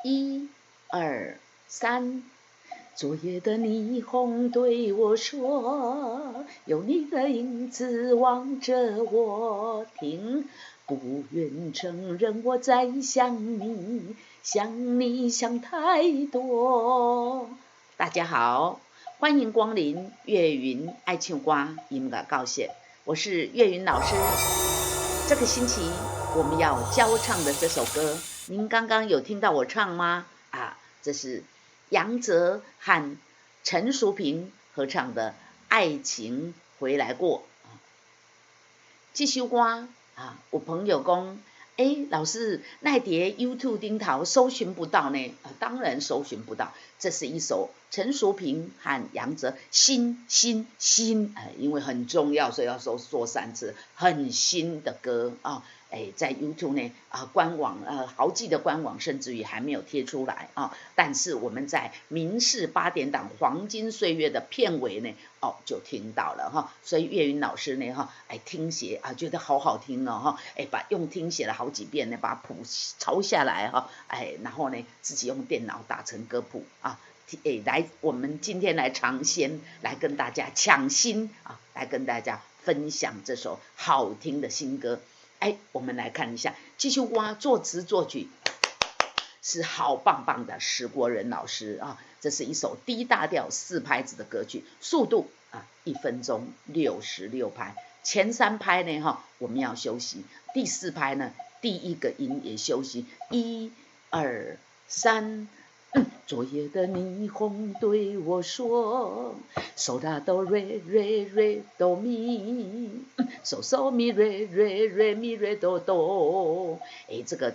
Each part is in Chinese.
一、二、三。昨夜的霓虹对我说，有你的影子望着我停，不愿承认我在想你，想你想太多。大家好，欢迎光临岳云爱唱歌音乐教室，我是岳云老师。这个星期我们要教唱的这首歌，您刚刚有听到我唱吗？这是杨哲和陈淑萍合唱的《爱情回来过》。这首歌有朋友说，老师，那碟 YouTube 顶头搜寻不到呢？当然搜寻不到。这是一首陈淑萍和杨哲新，因为很重要，所以要说3次，很新的歌啊。在 YouTube 呢官网豪记的官网甚至于还没有贴出来但是我们在民视8点档黄金岁月的片尾呢就听到了所以岳云老师呢听写觉得好好听用听写了好几遍呢，把谱抄下来然后呢自己用电脑打成歌谱来我们今天来尝鲜，来跟大家抢新来跟大家分享这首好听的新歌。我们来看一下这首歌作词作曲是好棒棒的史国仁老师这是一首D大调4拍子的歌曲，速度1分钟66拍，前3拍呢我们要休息，第4拍呢第一个音也休息，1、2、3。昨夜的霓虹对我说，嗦啦哆瑞瑞瑞哆咪，嗦嗦咪瑞瑞瑞咪瑞哆哆。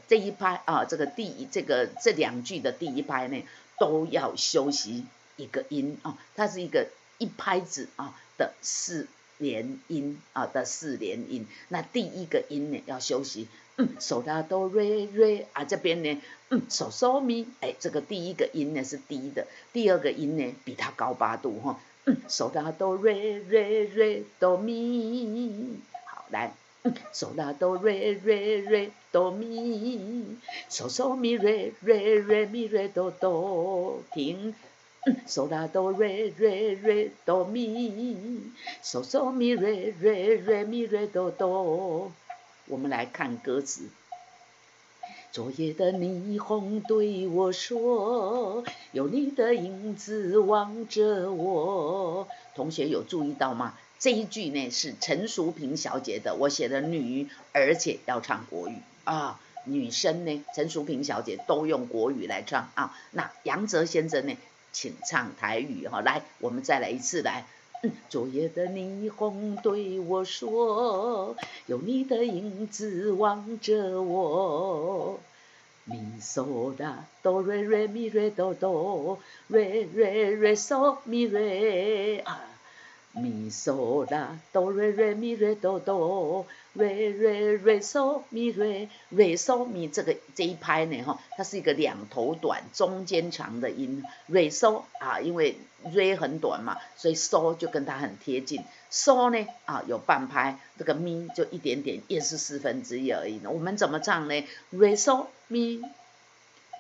这一拍这2句的第一拍呢，都要休息一个音它是一个1拍子的4连音那第一个音呢要休息。嗦啦哆瑞瑞这边呢嗦嗦咪这个第一个音呢是低的，第二个音呢比它高8度嗦啦哆瑞瑞瑞哆咪。好，来嗦啦哆瑞瑞瑞哆咪，嗦嗦咪瑞瑞瑞咪瑞哆哆，停。嗦啦哆瑞瑞瑞哆咪，嗦嗦咪瑞瑞瑞咪瑞哆哆。我们来看歌词。昨夜的霓虹对我说，有你的影子望着我。同学有注意到吗？这一句呢是陈淑萍小姐的，我写的女，而且要唱国语女生呢陈淑萍小姐都用国语来唱那杨哲先生呢请唱台语来，我们再来一次来。昨夜的霓虹对我说，有你的影子望着我。咪嗦啦哆瑞瑞咪瑞哆哆，瑞瑞瑞嗦咪瑞咪嗦啦哆瑞瑞咪瑞哆哆，瑞瑞瑞嗦咪瑞瑞嗦咪。这一拍呢它是一个2头短中间长的音，瑞嗦因为瑞很短嘛，所以嗦就跟它很贴近。嗦呢有半拍，这个咪就一点点，也是1/4而已我们怎么唱呢？瑞嗦咪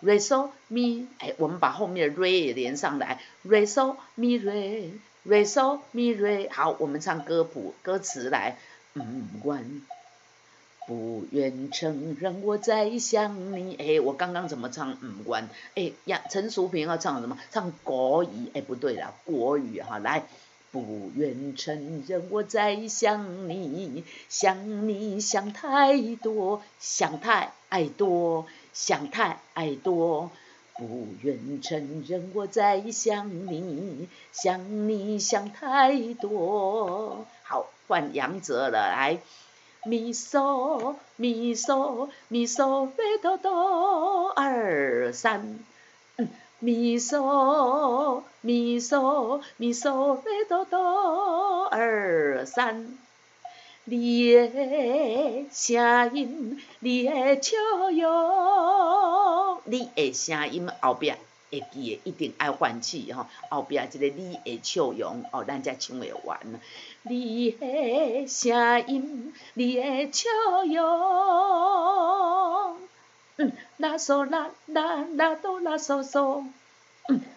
瑞嗦咪，我们把后面的瑞也连上来，瑞嗦咪瑞瑞嗦咪瑞。好，我们唱歌词来。不愿承认我在想你。我刚刚怎么唱？陈淑萍要唱什么？唱国语。不对啦，国语来。不愿承认我在想你，想你想太多，想太爱多，想太爱多。不愿承认我在想你，想你想太多。好，换杨哲了，来。咪嗦咪嗦咪嗦瑞哆哆，2、3。咪嗦咪嗦咪嗦瑞哆哆，2、3。你的声音，你的笑容，你的声音后边会记的一定要换气后边这个你的笑容咱才唱会完。你的声音，你的笑容，拉嗦拉拉拉哆拉嗦嗦，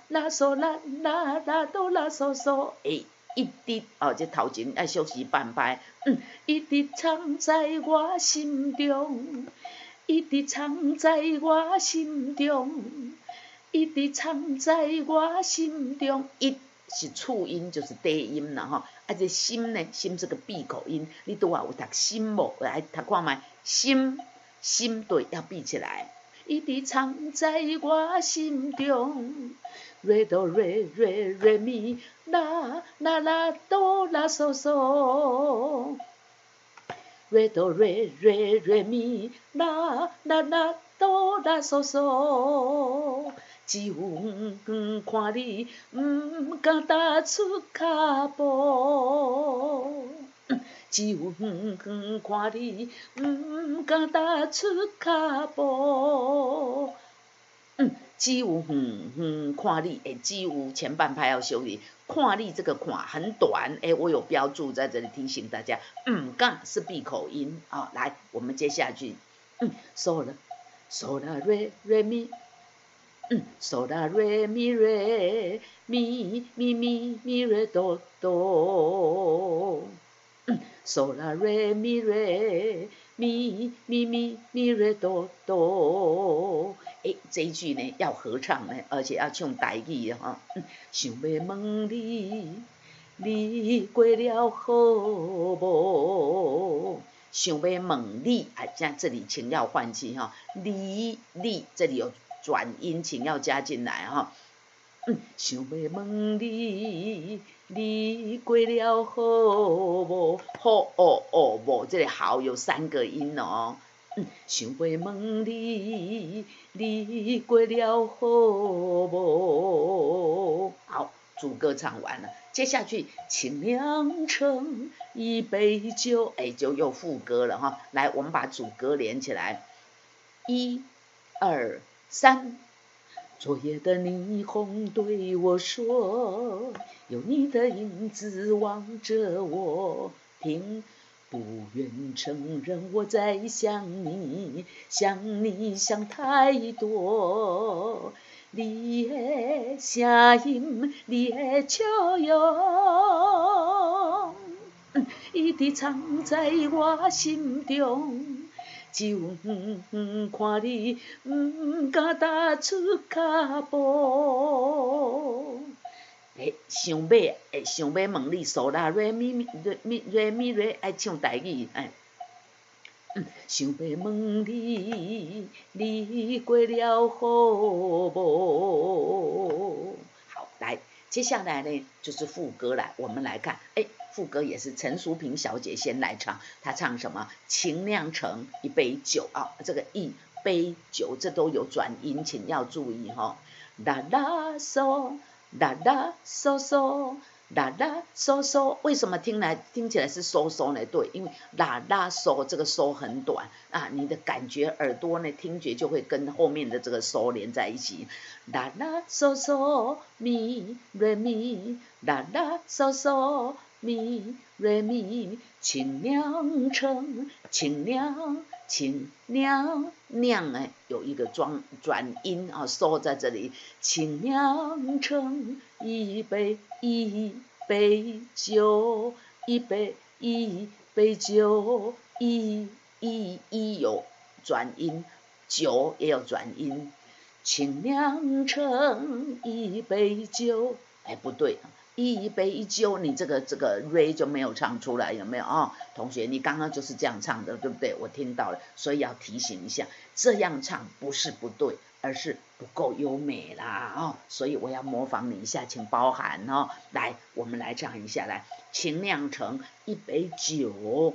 拉嗦拉拉拉哆拉嗦嗦，一直这头前要休息半拍，一直藏在我心中，一直藏在我心中，一直藏在我心中，一是促音，就是低音啦吼。这心呢，心是个闭口音，你拄啊有读心无？来读看卖，心对要闭起来。一直藏在我心中，re do re re re mi la la la do la so so。re do re re re mi la la la do la so so。只有看你敢踏出脚步，只有看你敢踏出脚步，只有看你，只有前半拍要休息，看你这个看很短，我有标注在这里提醒大家，敢是闭口音啊。来，我们接下去，so la so la re re mi。so la re mi re mi mi mi mi re do do。so la re mi re mi mi mi mi re do do。这一句呢要合唱呢，而且要唱台语哈。想要问你，你过了好无？想要问你，这里请要换气哈，你这里有转音，请要加进来哈。想要问你，你过了好无？好无？这里好有3个音哦。想要问你，你过了好无？好，主歌唱完了，接下去请酿成一杯酒，就又副歌了哈。来，我们把主歌连起来，1、2、3。昨夜的霓虹对我说，有你的影子望着我，听不愿承认我在想你，想你想太多。你的声音，你的笑容，一直藏在我心中。只有看你敢踏出脚步。想要问你，嗦啦瑞咪瑞咪瑞，爱唱台语，想要问你，你过了好无？好，来，接下来呢就是副歌了，我们来看，副歌也是陈淑萍小姐先来唱，她唱什么？情酿成一杯酒啊，这个一杯酒这都有转音，请要注意哈。啦啦嗦，啦啦嗦嗦。啦啦嗦嗦，为什么听起来是嗦嗦呢？对，因为啦啦嗦这个嗦很短啊，你的感觉耳朵呢听觉就会跟后面的这个嗦连在一起。啦啦嗦嗦咪瑞咪，啦啦嗦嗦咪瑞咪，请酿成，请酿有一个转音啊，嗦在这里，请酿成一杯酒，一杯酒，一有转音，酒也有转音，请酿成一杯酒，不对。一杯酒，你这个 re 就没有唱出来，有没有啊？同学，你刚刚就是这样唱的，对不对？我听到了，所以要提醒一下，这样唱不是不对，而是不够优美啦所以我要模仿你一下，请包涵哦。来，我们来唱一下，来，请酿成一杯酒，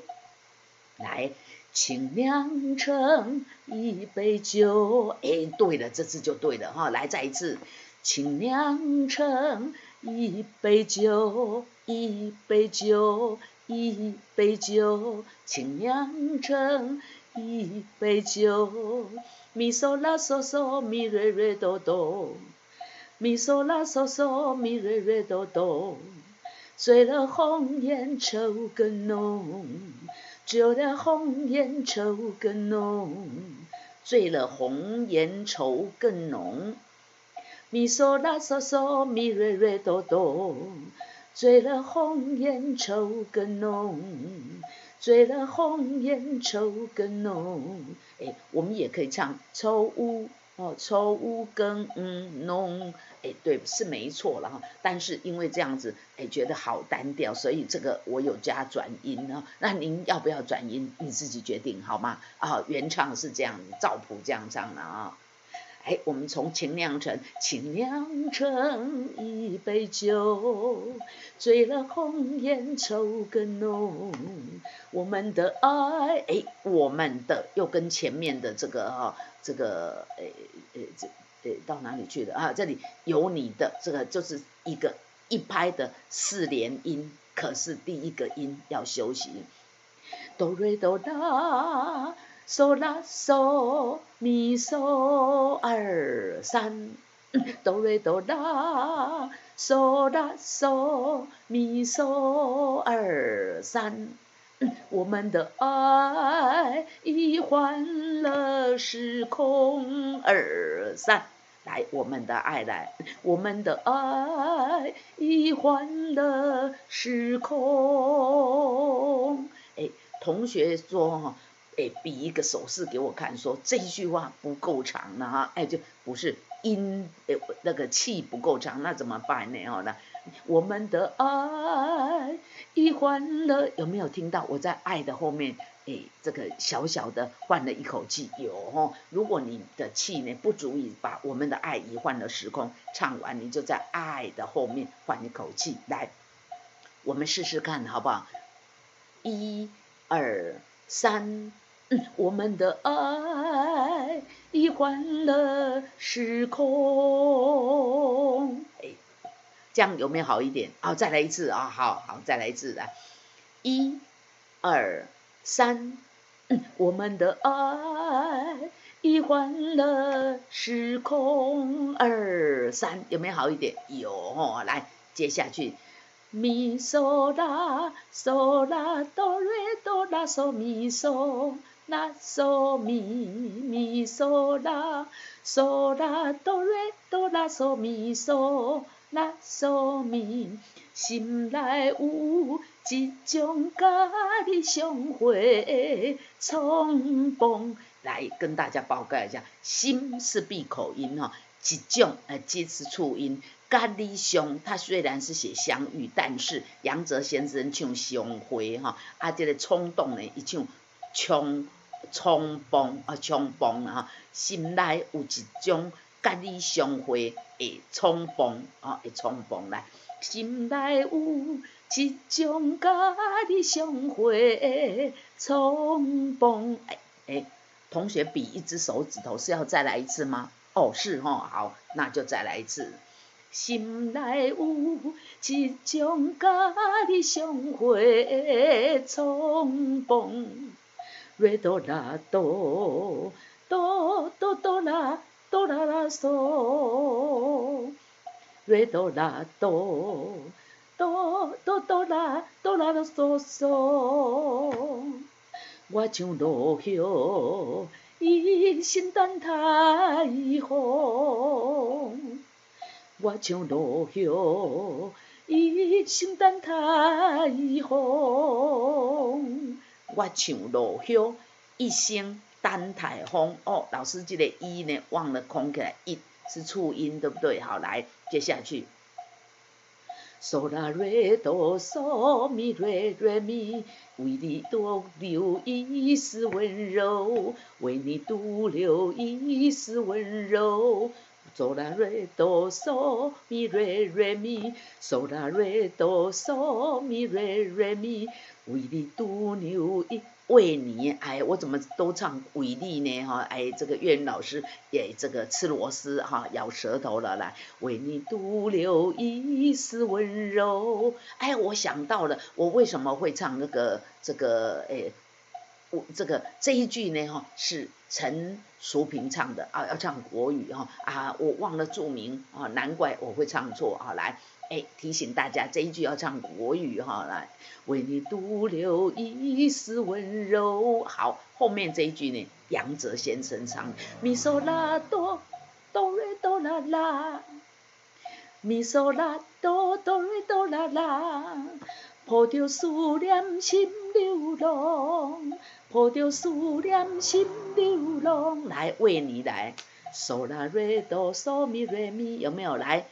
来，请酿成一杯酒，对了，这次就对了哈。来，再一次，请酿成一杯酒，一杯酒，一杯酒，请酿成一杯酒。咪嗦啦嗦嗦，咪瑞瑞哆哆，咪嗦啦嗦嗦，咪瑞瑞哆哆。醉了红颜臭更浓，酒了红颜臭更浓，醉了红颜愁更浓。咪嗦啦嗦嗦咪瑞瑞哆哆，醉了红颜愁更浓，醉了红颜愁更浓。我们也可以唱愁愁更浓。对，是没错了哈。但是因为这样子，觉得好单调，所以这个我有加转音呢。那您要不要转音？你自己决定好吗？原唱是这样，照谱这样唱的啊。我们从情酿成一杯酒，醉了红颜愁更浓。我们的爱，我们的又跟前面的这个到哪里去了啊？这里有你的，这个就是一拍的4连音，可是第一个音要休息。哆瑞哆啦。嗦啦嗦咪嗦2 3，哆瑞哆啦，嗦啦嗦咪嗦2 3，我们的爱已换了时空2 3，来，我们的爱来，我们的爱已换了时空。同学说比一个手势给我看，说这句话不够长了哈，就不是音，那个气不够长，那怎么办呢？那我们的爱已换了，有没有听到我在爱的后面，这个小小的换了一口气？有如果你的气呢不足以把我们的爱已换了时空唱完，你就在爱的后面换一口气。来，我们试试看好不好？1 2 3。我们的爱已换了时空。这样有没有好一点？再来一次啊！好，再来一次来。1 2 3。我们的爱已换了时空2 3，有没有好一点？有来，接下去。咪嗦啦嗦啦哆瑞哆啦嗦咪嗦啦嗦咪嗦啦嗦啦哆瑞哆啦嗦咪嗦啦嗦咪，心内有一种甲你相会冲动。来跟大家报告一下，心是闭口音哈，一种这是促音。甲你相，它虽然是写相遇，但是杨哲先生唱相会哈，这个冲动呢，一唱冲动哈，心内有一种甲你相会的冲动会冲动来，心内有一种甲你相会的冲动。同学比一只手指头是要再来一次吗？是好，那就再来一次。心内有一种甲你相会的冲动，瑞哆啦哆哆哆哆啦哆啦啦嗦，瑞哆啦哆哆哆哆啦哆啦啦嗦嗦，我像落叶伊心等待风。我像落叶，伊心等待风。我像落叶，一生等待风。老师这个一呢忘了空起来，一是促音，对不对？好，来，接下去。嗦啦瑞哆嗦咪瑞瑞咪，为你多留一丝温柔，为你独留一丝温柔。嗦啦瑞哆嗦咪瑞瑞咪，嗦啦瑞哆嗦咪瑞瑞咪，为你独留一。为你，我怎么都唱为你呢？这个岳云老师也这个吃螺丝咬舌头了，来，为你独留一丝温柔。我想到了，我为什么会唱这个这一句呢是陈淑萍唱的要唱国语我忘了注明难怪我会唱错来提醒大家这一句要唱国语来，为你独留一丝温柔。好，后面这一句呢，杨哲先生唱咪嗦啦哆哆瑞哆啦啦，咪嗦啦哆哆瑞哆啦啦，抱着思念心流浪，抱着思念心流浪。来，为你来，嗦啦瑞哆嗦咪瑞咪，有没有？来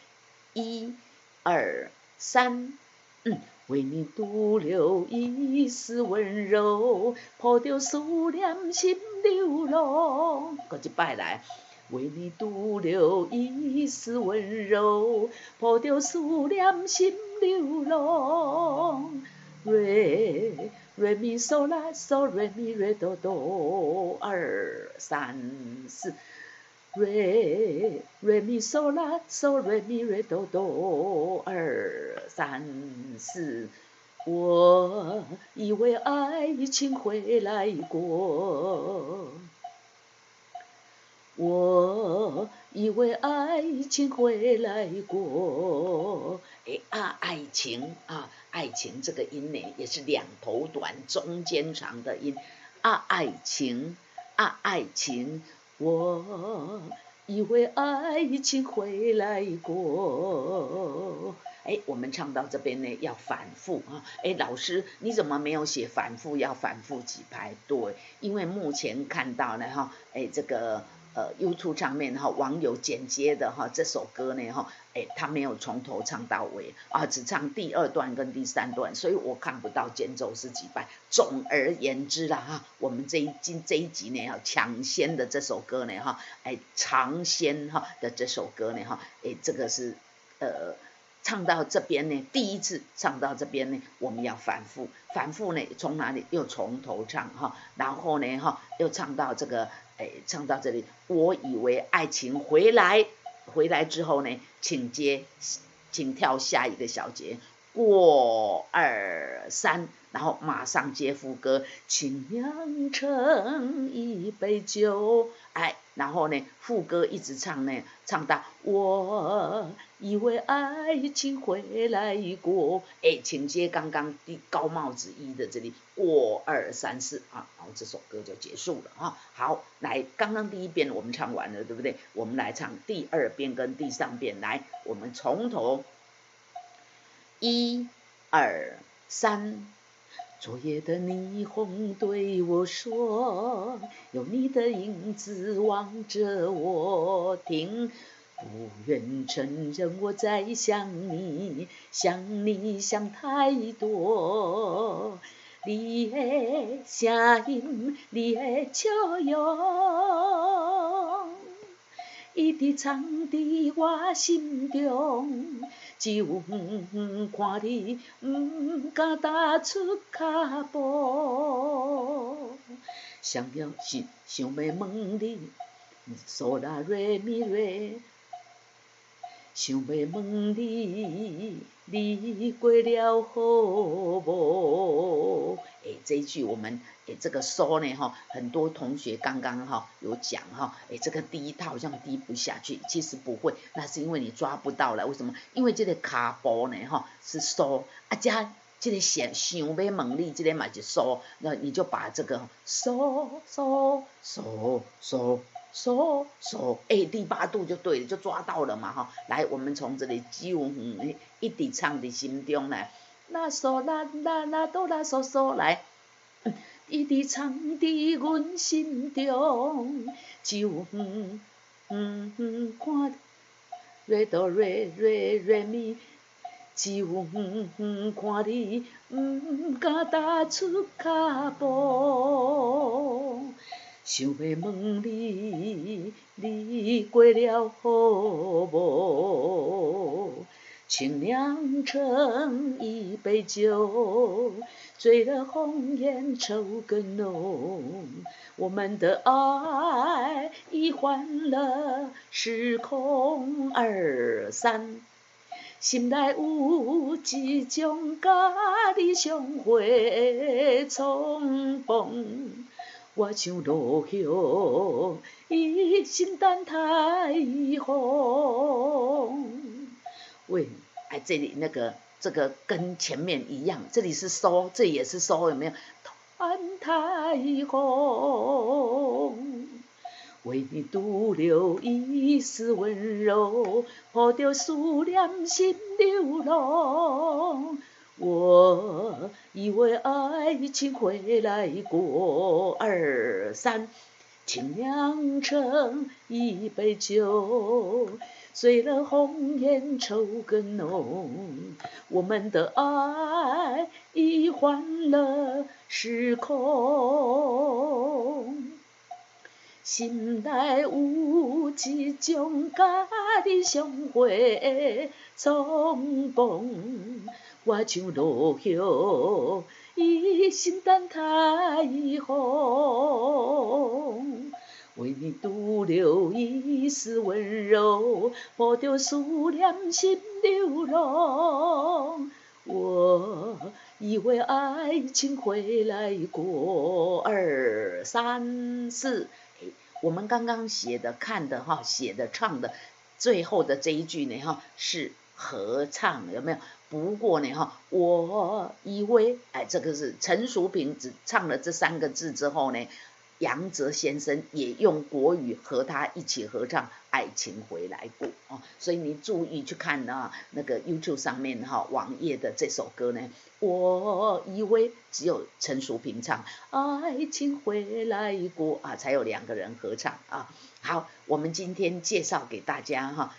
，1、2、3，为你独留一丝温柔，抱着思念心流浪。搁一摆来，为你独留一丝温柔，抱着思念心流浪。瑞瑞咪嗦啦嗦瑞咪瑞哆哆，2、3、4。瑞瑞咪嗦啦嗦瑞咪瑞哆哆，2、3、4。我以为爱情会来过，我以为爱情会来过。爱情爱情这个音呢，也是两头短中间长的音。爱情爱情。我以为爱情会来过。我们唱到这边呢，要反复老师你怎么没有写反复？要反复几拍？对，因为目前看到呢这个YouTube 上面网友剪接的这首歌呢他没有从头唱到尾只唱第2段跟第3段，所以我看不到间奏是几拍。总而言之啦我们这一集呢抢先的这首歌呢尝鲜的这首歌呢这个是唱到这边呢，第一次唱到这边呢，我们要反复呢，从哪里？又从头唱然后呢又唱到这个唱到这里，我以为爱情回来之后呢，请跳下一个小节，过2、3，然后马上接副歌，请酿成一杯酒。然后呢副歌一直唱呢，唱到我以为爱情会来过，请接刚刚高帽子1的这里，过2、3、4然后这首歌就结束了好，来，刚刚第1遍我们唱完了，对不对？我们来唱第2遍跟第3遍，来，我们从头，1、2、3。昨夜的霓虹对我说，有你的影子望着我听，不愿承认我在想你，想太多。你的声音，你的笑容，一直藏伫我心中，只有看你，敢踏出脚步。想要问你，嗦啦瑞咪瑞，想要问你，你过了好无？这一句我们这个收呢很多同学刚刚有讲这个低它好像低不下去，其实不会，那是因为你抓不到了。为什么？因为这个卡波呢是收加这个想要问你，这个嘛是收，那你就把这个收，第8度就对了，就抓到了嘛来，我们从这里一直唱的心中来，啦嗦啦啦啦哆啦嗦嗦来，一直藏伫阮心中，就看瑞哆瑞咪，只有看你敢踏出脚步。想要问你，你过了好无？请酿成一杯酒，醉了红颜臭更浓。我们的爱已换了时空。2、3，心内有一种甲你相会冲动。我像落叶，一心等台风。喂，哎，这里这个跟前面一样，这里是收，这也是收，有没有？团台风，为你独留一丝温柔，破掉思念心流浪。我以为爱情会来过，2、3，请酿成一杯酒，随了红颜臭更浓，我们的爱已换了时空。心内有一种甲你相会冲动，我像落叶，一心等台风。为你独留一丝温柔，破掉思念心流浪。我以为爱情会来过，2、3、4。我们刚刚写的、看的哈，写的、唱的，最后的这一句呢哈是合唱，有没有？不过呢哈，我以为哎，这个是陈淑萍只唱了这3个字之后呢，杨哲先生也用国语和他一起合唱《爱情回来过》哦，所以你注意去看啊，那个 YouTube 上面哈网页的这首歌呢，我以为只有陈淑萍唱《爱情回来过》啊，才有2个人合唱啊。好，我们今天介绍给大家哈。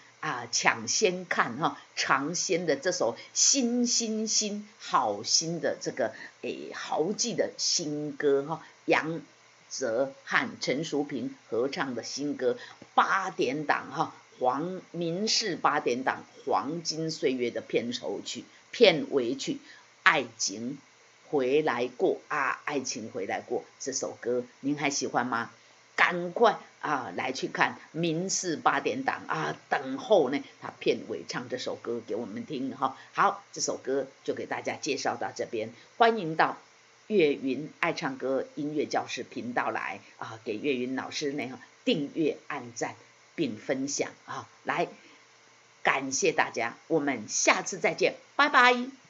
抢先看哈，尝鲜的这首新好新的这个豪记的新歌哈，杨哲和陈淑萍合唱的新歌8点档哈，民视8点档黄金岁月的片尾曲，爱情回来过啊，爱情回来过这首歌，您还喜欢吗？赶快来去看民视8点档等候呢，他片尾唱这首歌给我们听哈。好，这首歌就给大家介绍到这边，欢迎到岳云爱唱歌音乐教室频道来给岳云老师呢订阅、按赞并分享来，感谢大家，我们下次再见，拜拜。